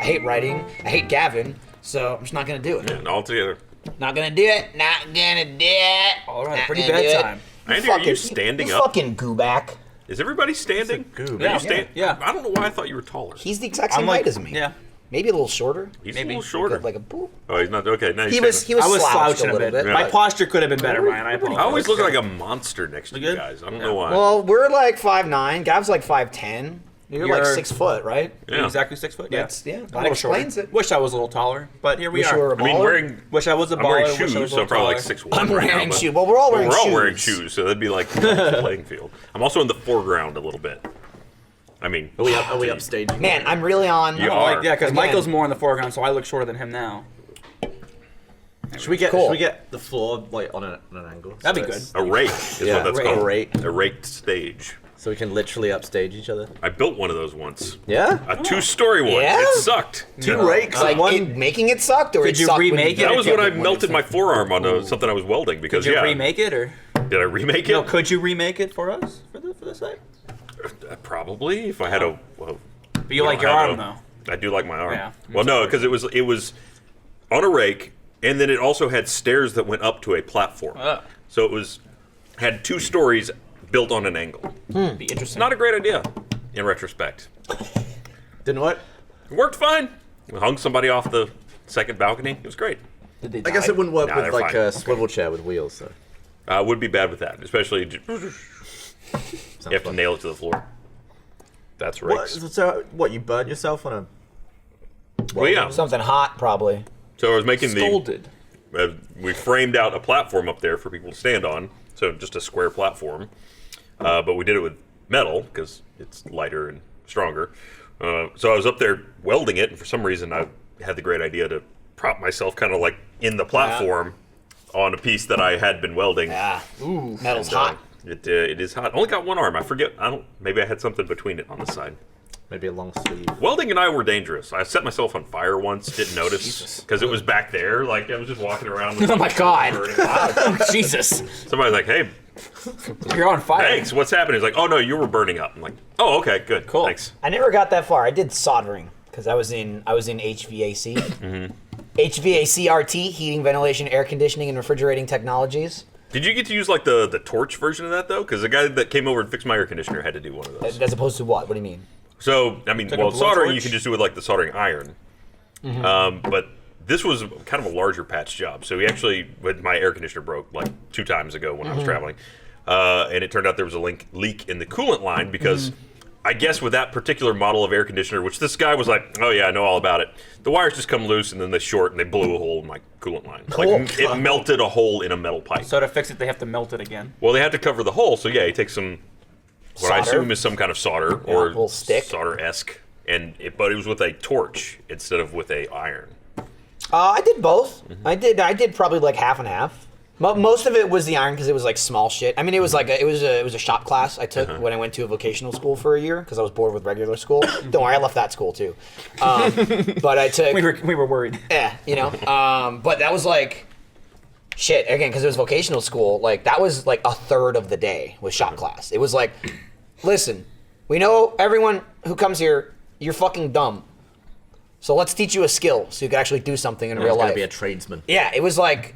hate writing. I hate Gavin. So I'm just not gonna do it. Yeah, all together. Not gonna do it. Not gonna do it. All right, Not pretty gonna bad do it. time. Andy, are you standing you up? fucking gooback. Is everybody standing? Goob. Yeah. Are you stand- Yeah. I don't know why I thought you were taller. He's the exact same I'm like, height as me. yeah. Maybe a little shorter. He's maybe. a little shorter. Like a boop. Oh, he's not okay. Now He was I was slouched slouching a a little bit. bit. My but- posture could have been better, Ryan. I I apologize. always look like a monster next to you good? guys. I don't know why. Well, we're like 5'9". Gav's like 5'10". You're like You're- 6 foot, right? Yeah. Exactly 6 foot. That's Yeah. yeah. A That little shorter. explains it. Wish I was a little taller, but here we Wish you were are. a I mean, baller? Wish I was a I'm wearing baller. Wish I shoes, was a so I'm probably like taller. 6'1". I'm right now, wearing but- shoes. Well, we're all wearing We're all shoes. wearing shoes, so that'd be like the playing field. I'm also in the foreground a little bit. I mean, Are we upstaging? Man, I'm really on. You Oh, are. like, yeah, because Again. Michael's more in the foreground, so I look shorter than him now. Should we get Cool. should we get the floor like on an angle? That'd be it's- a rake is Yeah, what that's a called. rake. A raked stage. So we can literally upstage each other. I built one of those once. Yeah. A 2-story one. Yeah? It sucked. Two rakes Like and one. making it sucked, or Could it you sucked when remake it? That if was you when I had one melted my inside. forearm on something I was welding because Did you yeah. remake it, or Did I remake it? no? Could you remake it for us for the site? Probably if I had a. Well, But you like your arm though. I do like my arm. Yeah. Well, no, because it was on a rake, and then it also had stairs that went up to a platform. So it had 2 stories built on an angle. Be It's interesting. not a great idea, in retrospect. Didn't work. It worked fine. We hung somebody off the second balcony. It was great. Did they I guess die? it wouldn't work Nah, with they're like fine. a swivel chair with wheels. So Would be bad with that, especially you have to nail it to the floor. That's What, rakes. so what? You burnt yourself on a? Well, yeah. something hot, probably. So I was making Scolded. we framed out a platform up there for people to stand on, so just a square platform. But we did it with metal because it's lighter and stronger. So I was up there welding it, and for some reason I had the great idea to prop myself kind of like in the platform on a piece that I had been welding. Yeah. Ooh, metal's And, hot. It is hot. Only got one arm. I forget. Maybe I had something between it on the side. Maybe a long sleeve. Welding and I were dangerous. I set myself on fire once. Didn't notice because it was back there. Like I was just walking around. With Oh my God. burning. Jesus, Somebody's like, "Hey, you're on fire. thanks. What's happening?" He's like, "Oh no, you were burning up." I'm like, "Oh, okay, good, Cool. thanks." I never got that far. I did soldering because I was in HVAC. HVAC RT, heating, ventilation, air conditioning, and refrigerating technologies. Did you get to use like the torch version of that though? Because the guy that came over and fixed my air conditioner had to do one of those. As opposed to what? What do you mean? So I mean, Like a well, soldering blowtorch? you can just do with like the soldering iron, but this was kind of a larger patch job. So he actually, my air conditioner broke like 2 times ago when I was traveling, and it turned out there was a leak in the coolant line because I guess with that particular model of air conditioner, which this guy was like, "Oh yeah, I know all about it." The wires just come loose and then they short and they blew a hole in my coolant line. Like it melted a hole in a metal pipe. So to fix it, they have to melt it again. Well, they had to cover the hole, so yeah, he takes some, what I Solder? assume is some kind of solder a or little stick. solder-esque, but it was with a torch instead of with a iron. I did both. I did probably like half and half. Most of it was the iron because it was like small shit. I mean, it was like it was a shop class I took when I went to a vocational school for a year because I was bored with regular school. Don't worry, I left that school too. But I took We were worried. yeah, you know. But that was like shit again because it was vocational school. Like that was like a third of the day was shop class. It was like, listen, we know everyone who comes here, you're fucking dumb. So let's teach you a skill so you can actually do something in real It's life. gonna be a tradesman. Yeah, it was like,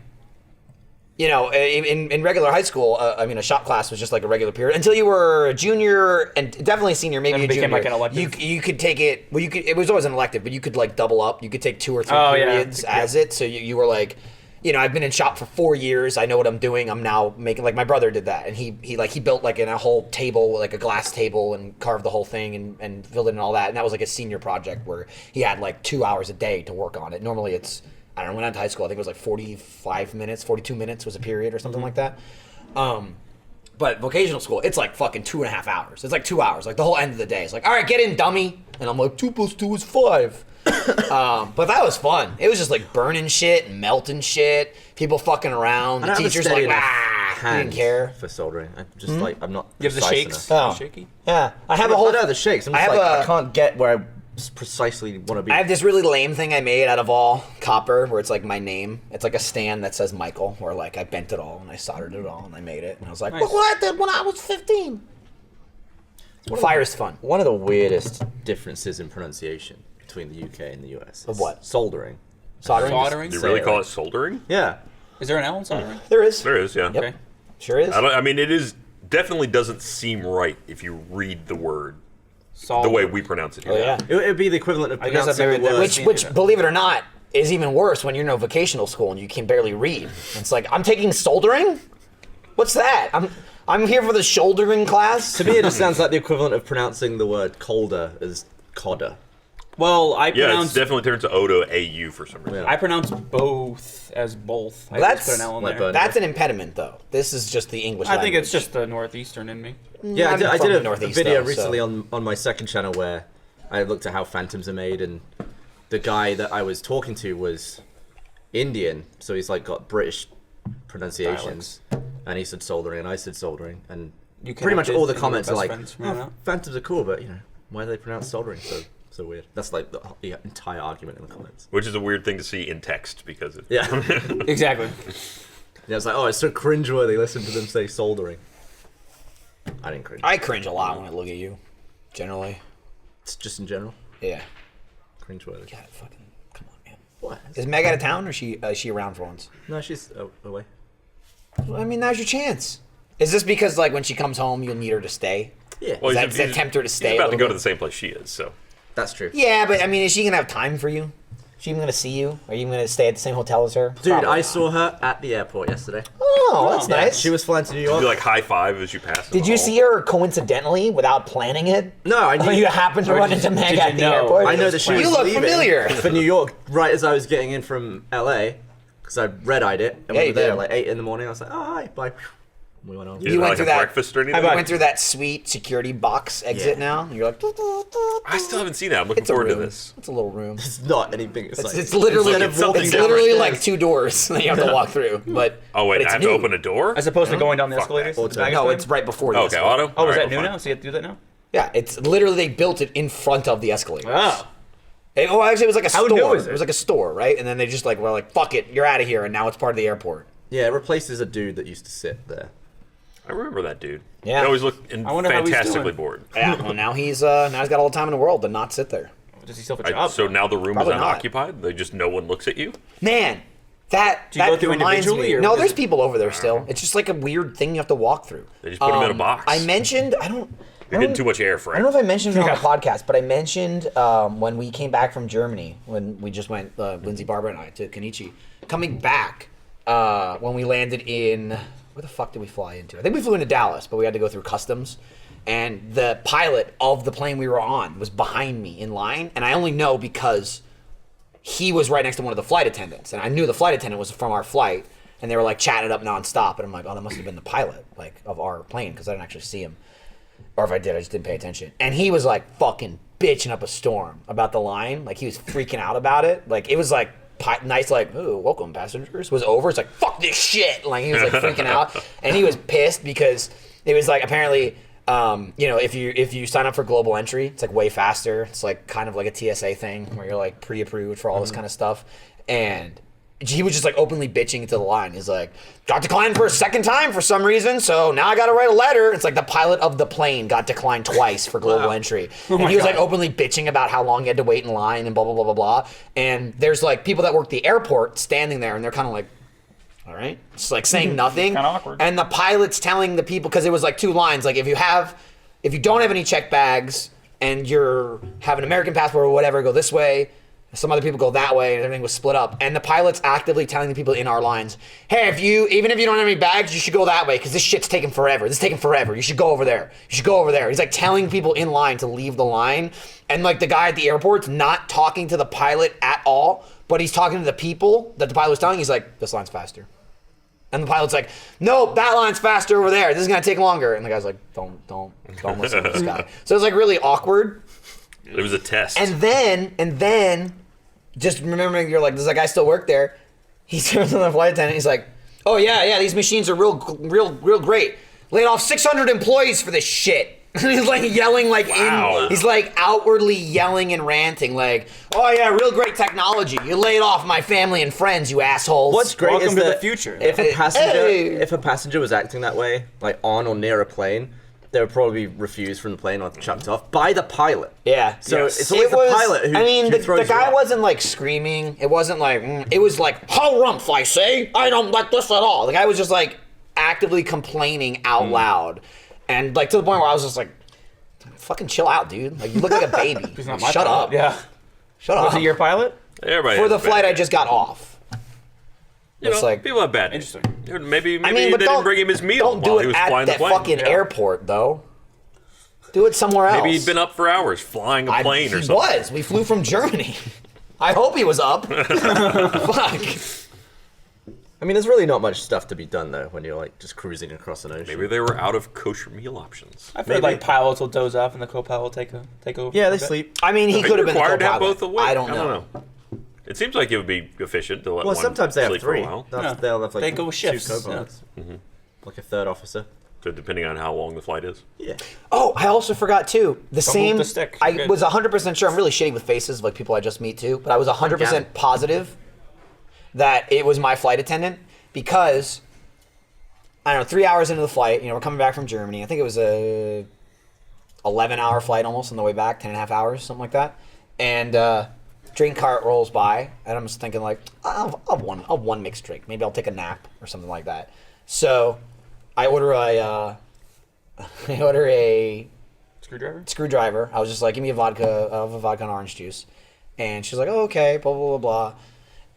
you know, in regular high school, I mean, a shop class was just like a regular period until you were a junior and definitely a senior, maybe Then a it became junior. like an elective. You could take it. Well, it was always an elective, but you could like double up. You could take 2 or 3 Oh, yeah. periods as it. So you were like, you know, I've been in shop for 4 years. I know what I'm doing. I'm now making like my brother did that, and he built like a whole table, like a glass table, and carved the whole thing and filled it and all that. And that was like a senior project where he had like 2 hours a day to work on it. Normally it's, I don't know, when I went to high school, I think it was like 45 minutes, 42 minutes was a period or something like that. But vocational school, it's like fucking 2.5 hours. It's like 2 hours, like the whole end of the day. It's like, all right, get in, dummy. And I'm like, 2 + 2 is 5. But that was fun. It was just like burning shit and melting shit, people fucking around. I The don't have a teachers steady like, enough I hand didn't care. for soldering. I just like I'm not. You have the precise shakes. enough. Oh. Shaky. Yeah, I have I a whole. know the shakes. I'm I just have like a- I can't get where I precisely want to be. I have this really lame thing I made out of all copper where it's like my name. It's like a stand that says Michael, where like I bent it all and I soldered it all and I made it. And I was like, Nice. look what I did when I was 15. Fire's fun. One of the weirdest differences in pronunciation between the UK and the US. Of what? Soldering. Soldering? Soldering? You Say really it call like- it soldering? Yeah. Is there an L in soldering? There is. There is, yeah. Yep. Okay. Sure is. I mean, it is definitely doesn't seem right if you read the word the Soldering. way we pronounce it here. Oh, yeah. It would be the equivalent of I guess I've pronouncing the never- word. never- Which, believe it or not, is even worse when you're in a vocational school and you can barely read. It's like, I'm taking soldering? What's that? I'm here for the shouldering class? To me, it just sounds like the equivalent of pronouncing the word colder as codder. Well, I Yeah, pronounce it's definitely turned to O to AU for some reason. Yeah. I pronounce both as both. I That's- just put an L in Like there. burn. That's an impediment, though. This is just the English I think language. it's just the northeastern in me. Yeah, I'm I from did the a Northeast, video though, recently so- on my second channel where I looked at how phantoms are made, and the guy that I was talking to was Indian, so he's like got British pronunciations, and he said soldering, and I said soldering, and You pretty much connected all the and you were comments are best like, friends from oh, now? phantoms are cool, but you know, why do they pronounce soldering so weird? That's like the entire argument in the comments. Which is a weird thing to see in text because it, Yeah, Exactly. yeah, it's like, oh, it's so cringeworthy. Listen to them say soldering. I didn't cringe. I cringe a lot when I look at you, generally. It's just in general Yeah. cringeworthy. God, fucking, come on, man. What? Is Meg out of town, or is she around for once? No, she's away. I mean, now's your chance. Is this because, like, when she comes home, you'll need her to stay? Yeah, well, Does that tempt her to stay He's a about to little go to bit? the same place she is, so. that's true. Yeah, but, I mean, is she going to have time for you? Is she even going to see you? Are you going to stay at the same hotel as her? Dude, Probably I not. saw her at the airport yesterday. Oh, that's Yeah, nice. She was flying to New You York. like high five as you pass. in Did the you hall. see her coincidentally without planning it? No, I knew. Oh, you happened to Or run did- into Meg did at you the know? airport? I know that she was You look leaving familiar. for New York right as I was getting in from LA because I red-eyed it and Yeah, we you were there did. like 8 in the morning. I was like, oh, hi, bye. We went on. You You went went like through a that- breakfast or anything? about- You went through that sweet security box exit Yeah. now. And you're like, I still haven't seen that. I'm looking it's a forward to room. this. It's a little room. It's not anything. It's like It's literally instead of walking it's down literally the like stairs- 2 doors that you have to walk through. But Oh wait, but it's I have new. to open a door. As opposed to going down the Fuck escalators? that. the baggage No, claim? it's right before the Okay, escalator. auto. Oh, is Alright, that new fine. now? So you have to do that now? Yeah, it's literally they built it in front of the escalator. Oh. Oh, actually, it was like a How store. new is it? It was like a store, right? And then they just like were like, "Fuck it, you're out of here," and now it's part of the airport. Yeah, it replaces a dude that used to sit there. I remember that dude. Yeah. He always looked I wonder how he's fantastically doing. bored. Yeah, well now he's got all the time in the world to not sit there. Does he still have a job? So now the room Probably is not. unoccupied. They just no one looks at you. Man, that Do you that go through reminds individually, me. or No, what is there's it? people over there still. It's just like a weird thing you have to walk through. They just put him in a box. I mentioned I don't. You're getting too much air for I don't know it. if I mentioned it on the Yeah. podcast, but I mentioned when we came back from Germany, when we just went, Lindsay, Barbara, and I, to Kenichi. Coming back, when we landed in, where the fuck did we fly into? I think we flew into Dallas, but we had to go through customs. And the pilot of the plane we were on was behind me in line, and I only know because he was right next to one of the flight attendants, and I knew the flight attendant was from our flight, and they were like chatting it up nonstop, and I'm like, oh, that must have been the pilot, like, of our plane, because I didn't actually see him. Or if I did, I just didn't pay attention. And he was like fucking bitching up a storm about the line. Like he was freaking out about it. Like it was like nice, like, ooh, welcome passengers was over. It's like, fuck this shit. Like he was like freaking out. And he was pissed because it was like apparently, you know, if you sign up for global entry, it's like way faster. It's like kind of like a TSA thing where you're like pre-approved for all this kind of stuff. And he was just like openly bitching to the line. He's like, got declined for a second time for some reason, so now I got to write a letter. It's like the pilot of the plane got declined twice for global entry. And he was like openly bitching about how long he had to wait in line and blah, blah, blah, blah, blah. And there's like people that work the airport standing there and they're kind of like, all right, just like saying nothing. Kinda awkward. And the pilot's telling the people, because it was like 2 lines, like if you don't have any check bags and you're have an American passport or whatever, go this way. Some other people go that way, and everything was split up. And the pilot's actively telling the people in our lines, hey, even if you don't have any bags, you should go that way, because this shit's taking forever. This is taking forever. You should go over there. You should go over there. He's like telling people in line to leave the line. And like the guy at the airport's not talking to the pilot at all, but he's talking to the people that the pilot was telling. He's like, this line's faster. And the pilot's like, no, that line's faster over there. This is gonna take longer. And the guy's like, don't listen to this guy. So it's like really awkward. It was a test. And then, just remembering, you're like, does that guy still work there? He turns on the flight attendant. He's like, oh yeah, these machines are real great. Laid off 600 employees for this shit. He's like yelling, like Wow. he's like outwardly yelling and ranting, like, oh yeah, real great technology. You laid off my family and friends, you assholes. What's great Welcome is to the that future. If a passenger, Hey. if a passenger was acting that way, like on or near a plane, they would probably be refused from the plane or chucked off by the pilot. Yeah. So it's always the pilot who the throws you guy off. wasn't like screaming. It wasn't like, it was like, harumph, I say. I don't like this at all. The guy was just like actively complaining out loud. And like to the point where I was just like, fucking chill out, dude. Like, you look like a baby. He's not my Shut pilot. up. Yeah. Shut up. Was it your pilot? Everybody For has the a bad flight I day. just got off. You know, It's like, people have bad days. Interesting. Maybe but they didn't bring him his meal Don't do while he it was at flying the that plane. fucking Yeah. airport, though. Do it somewhere else. Maybe he'd been up for hours flying a plane or he something. was. We flew from Germany. I hope he was up. Fuck. I mean, there's really not much stuff to be done though when you're like just cruising across an ocean. Maybe they were out of kosher meal options. I feel Maybe. like pilots will doze off and the co-pilot will take over. Yeah, for they a bit. sleep. I mean, he Are could you have been the required to have co-pilot. both awake? I don't know. It seems like it would be efficient to let Well, one sometimes they have sleep for a three. while. Yeah. They'll have like They go shifts, two co-pilots. Like a third officer. So depending on how long the flight is. Yeah. Oh, I also forgot too. The Don't same. move the stick. I You're good. was 100% sure. I'm really shitty with faces of like people I just meet too, but I was 100% Gavin. positive that it was my flight attendant because I don't know. 3 hours into the flight, we're coming back from Germany. I think it was a 11-hour flight almost on the way back, 10 and a half hours, something like that. And drink cart rolls by, and I'm just thinking like, I'll have one mixed drink. Maybe I'll take a nap or something like that. So I order a screwdriver. I was just like, give me a vodka, and orange juice. And she's like, oh, okay, blah, blah, blah, blah.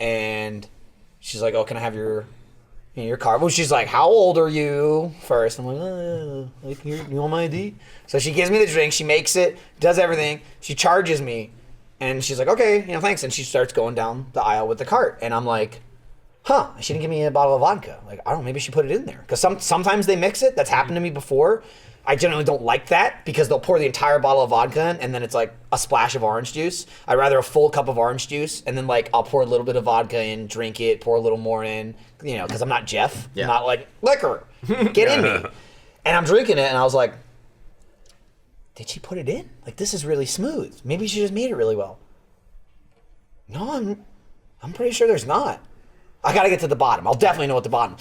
And she's like, oh, can I have your card? Well, she's like, how old are you first? I'm like, here, you want my ID? So she gives me the drink. She makes it, does everything. She charges me. And she's like, okay, thanks. And she starts going down the aisle with the cart. And I'm like, she didn't give me a bottle of vodka. Like, I don't know, maybe she put it in there. Because sometimes they mix it. That's happened to me before. I generally don't like that because they'll pour the entire bottle of vodka in and then it's like a splash of orange juice. I'd rather a full cup of orange juice and then like I'll pour a little bit of vodka in, drink it, pour a little more in, because I'm not Jeff. Yeah. I'm not like, liquor, get in me. And I'm drinking it and I was like, did she put it in? Like, this is really smooth. Maybe she just made it really well. No, I'm pretty sure there's not. I gotta get to the bottom. I'll definitely know at the bottom.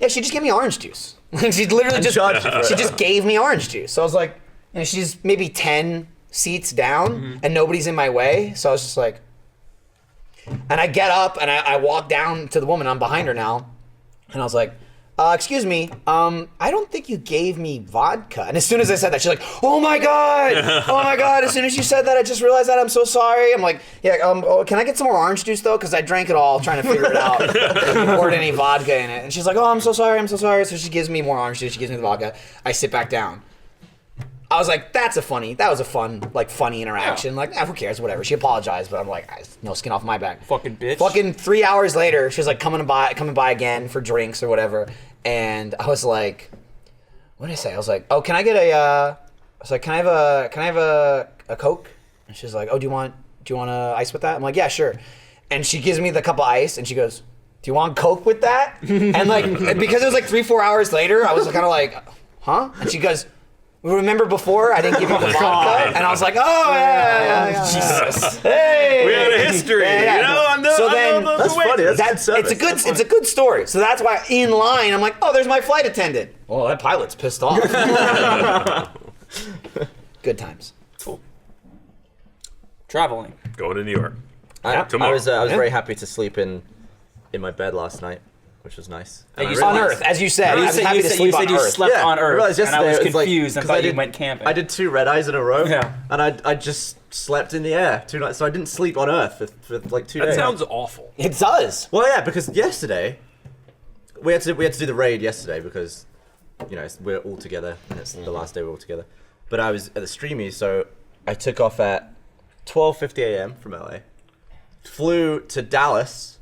Yeah, she just gave me orange juice. She literally she just gave me orange juice. So I was like, she's maybe 10 seats down and nobody's in my way. So I was just like, and I get up and I walk down to the woman. I'm behind her now. And I was like, excuse me, I don't think you gave me vodka. And as soon as I said that, she's like, oh my God. As soon as you said that, I just realized that. I'm so sorry. I'm like, yeah, can I get some more orange juice though? Because I drank it all trying to figure it out. I poured any vodka in it. And she's like, oh, I'm so sorry. So she gives me more orange juice. She gives me the vodka. I sit back down. I was like, that was a funny interaction. Yeah. Like, who cares, whatever. She apologized, but I'm like, no skin off my back. Fucking bitch. Fucking 3 hours later, she was like coming by again for drinks or whatever. And I was like, what did I say? I was like, oh, can I get can I have a Coke? And she's like, oh, do you want ice with that? I'm like, yeah, sure. And she gives me the cup of ice and she goes, do you want Coke with that? And like, because it was like 3-4 hours later, I was kind of like, huh? And she goes, remember before I didn't give you the vodka? And I was like, oh, yeah. Jesus. Hey. We had a history. I'm the That's funny. That's good service. It's a good story. So that's why in line I'm like, oh, there's my flight attendant. Well, that pilot's pissed off. Good times. Cool. Traveling. Going to New York. I Tomorrow. was very happy to sleep in my bed last night, which was nice. Hey, And you I On realized- Earth, as you said. You I was said- happy you to said- sleep you on said you Earth. slept on I Earth, realized and I was yesterday it like- confused and 'cause thought you went camping. I did 2 red eyes in a row. Yeah. And I just slept in the air 2 nights, so I didn't sleep on Earth for like 2 That days. sounds awful. It does. Well, yeah, because yesterday we had to do the raid yesterday because we're all together and it's the last day we're all together. But I was at the Streamy, so I took off at 12:50 a.m. from LA, flew to Dallas,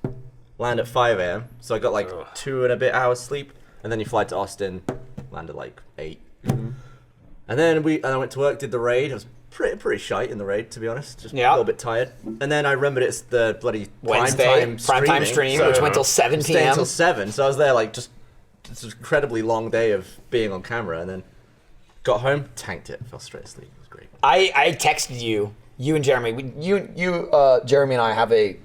land at 5 a.m. So I got like 2 and a bit hours sleep, and then you fly to Austin, land at like 8. And then I went to work, did the raid. I was pretty shite in the raid, to be honest. Just a little bit tired. And then I remembered it's the bloody Wednesday, primetime stream, so which went till 7 stayed p.m. until 7. So I was there like just this incredibly long day of being on camera, and then got home, tanked it, fell straight asleep. It was great. I texted you and Jeremy. Jeremy and I have a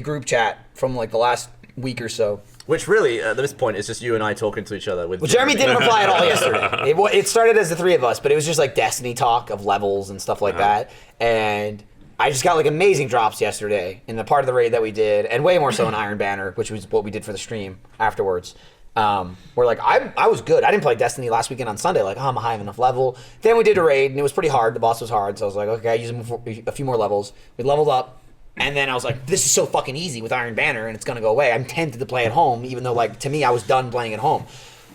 group chat from like the last week or so Which really, at this point, is just you and I talking to each other. With Well, Jeremy didn't reply at all yesterday. It started as the three of us, but it was just like Destiny talk of levels and stuff like that. And I just got like amazing drops yesterday in the part of the raid that we did, and way more so in Iron Banner, which was what we did for the stream afterwards. Where like I was good. I didn't play Destiny last weekend on Sunday. Like, I'm a high enough level. Then we did a raid, and it was pretty hard. The boss was hard, so I was like, okay, I use a few more levels. We leveled up. And then I was like, this is so fucking easy with Iron Banner, and it's going to go away. I'm tempted to play at home, even though, like, to me, I was done playing at home.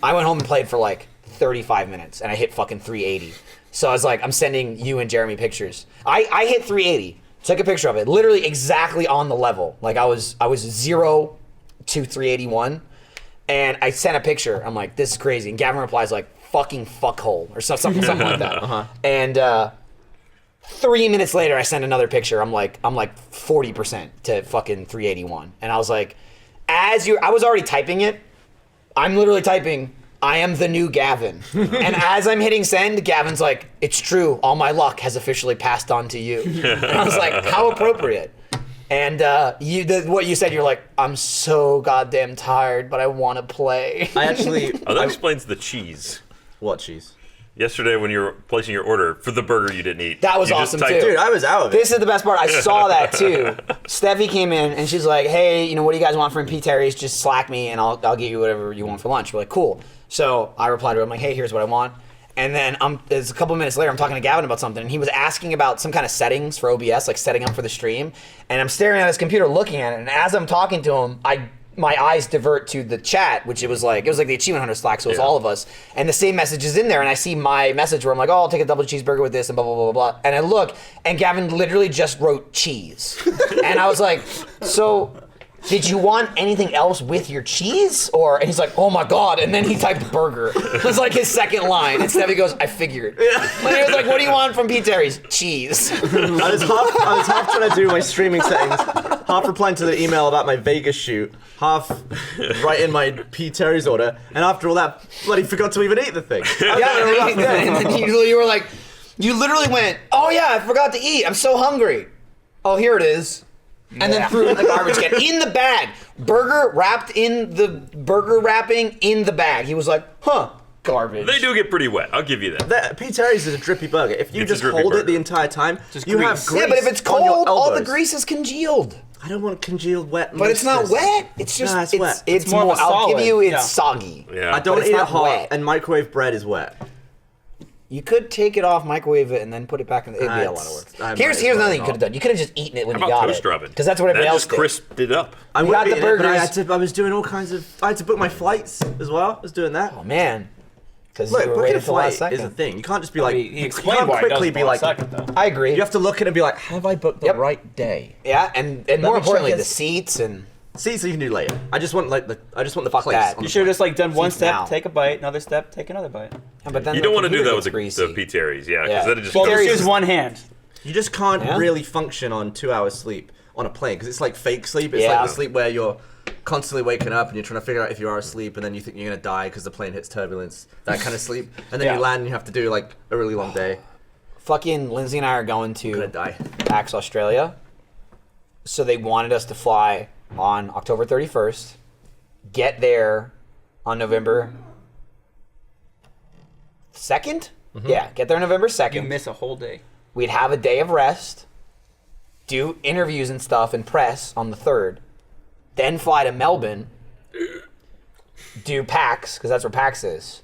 I went home and played for, like, 35 minutes, and I hit fucking 380. So I was like, I'm sending you and Jeremy pictures. I hit 380, took a picture of it, literally exactly on the level. Like, I was 0 to 381, and I sent a picture. I'm like, this is crazy. And Gavin replies, like, fucking fuckhole, or something like that. And, 3 minutes later, I sent another picture. I'm like 40% to fucking 381, and I was like, I was already typing it. I'm literally typing, I am the new Gavin, and as I'm hitting send, Gavin's like, it's true. All my luck has officially passed on to you. And I was like, how appropriate. And what you said, you're like, I'm so goddamn tired, but I want to play. I actually. That explains the cheese. What cheese? Yesterday, when you were placing your order for the burger you didn't eat. That was you awesome, just typed, too. Dude, I was out of it. This is the best part. I saw that too. Steffi came in and she's like, hey, what do you guys want from P. Terry's? Just Slack me and I'll get you whatever you want for lunch. We're like, cool. So I replied to her. I'm like, hey, here's what I want. And then it's a couple minutes later, I'm talking to Gavin about something, and he was asking about some kind of settings for OBS, like setting up for the stream. And I'm staring at his computer looking at it, and as I'm talking to him, my eyes divert to the chat, which it was like the Achievement Hunter Slack, so it was all of us. And the same message is in there, and I see my message where I'm like, oh, I'll take a double cheeseburger with this, and blah, blah, blah, blah, blah. And I look, and Gavin literally just wrote cheese. And I was like, so did you want anything else with your cheese? And he's like, oh my God. And then he typed burger. It was like his second line. And Steffi goes, I figured. And he was like, what do you want from P. Terry's? Cheese. I was half trying to do my streaming settings, half replying to the email about my Vegas shoot, half writing my P. Terry's order, and after all that, bloody forgot to even eat the thing. And then you were like, you literally went, oh yeah, I forgot to eat. I'm so hungry. Oh, here it is. And then threw it in the garbage can. In the bag. Burger wrapped in the burger wrapping in the bag. He was like, huh, garbage. They do get pretty wet. I'll give you that. P. Terry's is a drippy burger. If you It's a just drippy hold burger. it the entire time, you grease. have grease. Yeah, but if it's on your cold, all the elbows. grease is congealed. I don't want congealed wet. But it's not moistness. wet. It's just, Nah, it's wet. It's more of more, a I'll give solid, you, it's yeah. soggy. Yeah. I don't it's eat it not hot, wet. and microwave bread is wet. You could take it off, microwave it, and then put it back in. It'd be a lot of work. I might Here's as another well thing you not. could have done. You could have just eaten it when How you about got toaster it. oven? Because that's what everybody that else just did. crisped it up. I We would got have the eaten it, but burgers. I was doing all kinds of. I had to book my flights as well. I was doing that. Oh man, because Look, you were booking waiting a until the last flight is a second. thing. You can't just be like. He you explained can't why it quickly doesn't be for a like. second, though. I agree. You have to look at it and be like, have I booked the Yep. right day? Yeah, and me more check importantly, the his- seats and Seats you can do later. I just want the Fuck place. that. on You the should have just like done one Seats step, now. take a bite, another step, take another bite. but then You the don't want to do computer that with gets the greasy. P. Terry's, yeah, Yeah. because then it just Well, Terry's just use is- one hand. You just can't Yeah. really function on 2 hours sleep on a plane because it's like fake sleep. It's Yeah. like the sleep where you're constantly waking up and you're trying to figure out if you are asleep, and then you think you're gonna die because the plane hits turbulence. That kind of sleep, and then Yeah. you land and you have to do like a really long day. Fucking Lindsay and I are going I'm gonna to die. PAX Australia, so they wanted us to fly on October 31st, get there on November 2nd? Yeah, get there November 2nd. You miss a whole day. We'd have a day of rest, do interviews and stuff and press on the 3rd, then fly to Melbourne, do PAX, because that's where PAX is,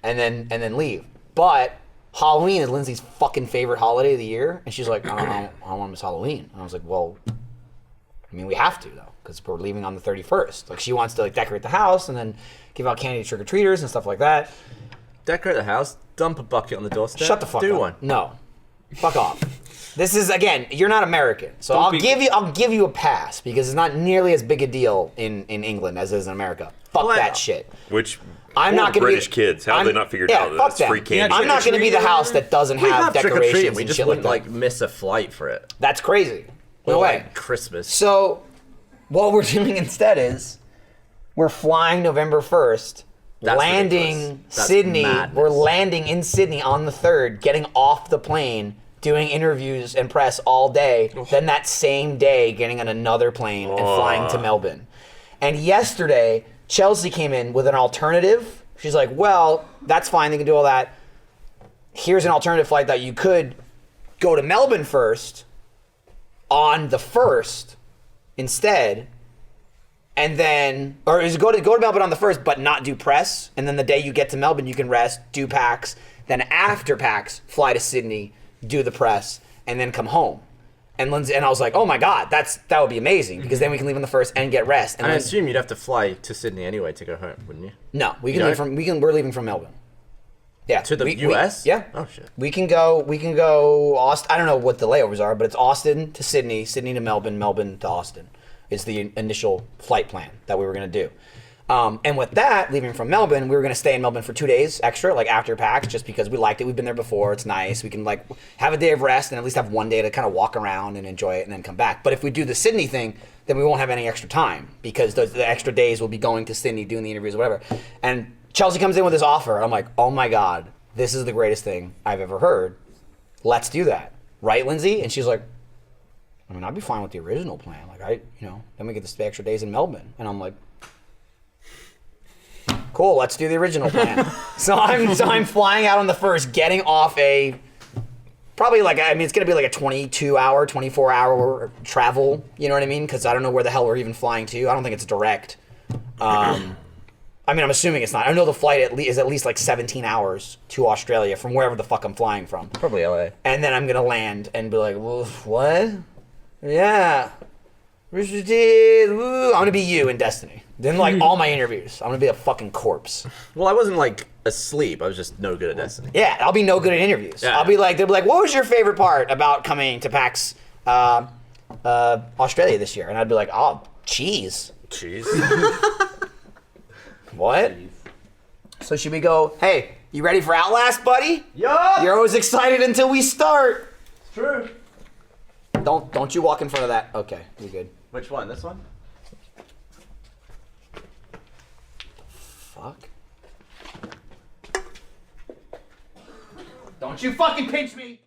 and then leave. But Halloween is Lindsay's fucking favorite holiday of the year, and she's like, I don't want to miss Halloween. And I was like, well, I mean, we have to, though, because we're leaving on the 31st. Like, she wants to, like, decorate the house and then give out candy to trick-or-treaters and stuff like that. Decorate the house. Dump a bucket on the doorstep. Shut the fuck do up. one. No. Fuck off. This is, again, you're not American. So Don't I'll be- give you a pass because it's not nearly as big a deal in England as it is in America. Fuck Well, that shit. Which I'm poor not gonna British be, kids. How have they not figured out that fuck that's them. free candy? I'm not going to be the house that doesn't We have have trick or treating. decorations We and just shit like wouldn't that. like miss a flight for it. That's crazy. No Or, way. like, Christmas. So, what we're doing instead is we're flying November 1st, That's landing ridiculous. That's Sydney. madness. We're landing in Sydney on the 3rd, getting off the plane, doing interviews and press all day. Then that same day, getting on another plane and flying to Melbourne. And yesterday, Chelsea came in with an alternative. She's like, well, that's fine. They can do all that. Here's an alternative flight that you could go to Melbourne first on the 1st instead. And then, or is go to Melbourne on the 1st, but not do press. And then the day you get to Melbourne, you can rest, do PAX. Then after PAX, fly to Sydney, do the press, and then come home. And Lindsay and I was like, oh my God, that would be amazing because then we can leave on the 1st and get rest. And I then, assume you'd have to fly to Sydney anyway to go home, wouldn't you? no, we You can leave don't? from we're leaving from Melbourne. Yeah, To the US? yeah. Oh shit. We can go Austin. I don't know what the layovers are, but it's Austin to Sydney, Sydney to Melbourne, Melbourne to Austin. Is the initial flight plan that we were going to do. And with that, leaving from Melbourne, we were going to stay in Melbourne for 2 days extra, like after PAX, just because we liked it. We've been there before. It's nice. We can like have a day of rest and at least have one day to kind of walk around and enjoy it and then come back. But if we do the Sydney thing, then we won't have any extra time because the extra days will be going to Sydney, doing the interviews, or whatever. And Chelsea comes in with this offer. I'm like, oh my God, this is the greatest thing I've ever heard. Let's do that. Right, Lindsay? And she's like, I mean, I'd be fine with the original plan. Like, then we get the extra days in Melbourne. And I'm like, cool, let's do the original plan. so I'm flying out on the 1st, getting off probably like, I mean, it's going to be like a 22-hour, 24-hour travel. You know what I mean? Because I don't know where the hell we're even flying to. I don't think it's direct. I mean, I'm assuming it's not. I know the flight is at least like 17 hours to Australia from wherever the fuck I'm flying from. Probably LA. And then I'm going to land and be like, well, what? Yeah. Richard did. I'm going to be you in Destiny. Then, like, all my interviews, I'm going to be a fucking corpse. Well, I wasn't like asleep. I was just no good at Destiny. Yeah, I'll be no good at interviews. Yeah. They'll be like, what was your favorite part about coming to PAX Australia this year? And I'd be like, oh, cheese. Jeez. What? So should we go, hey, you ready for Outlast, buddy? Yeah. You're always excited until we start. It's true. Don't you walk in front of that. Okay, you're good. Which one? This one? Fuck. Don't you fucking pinch me!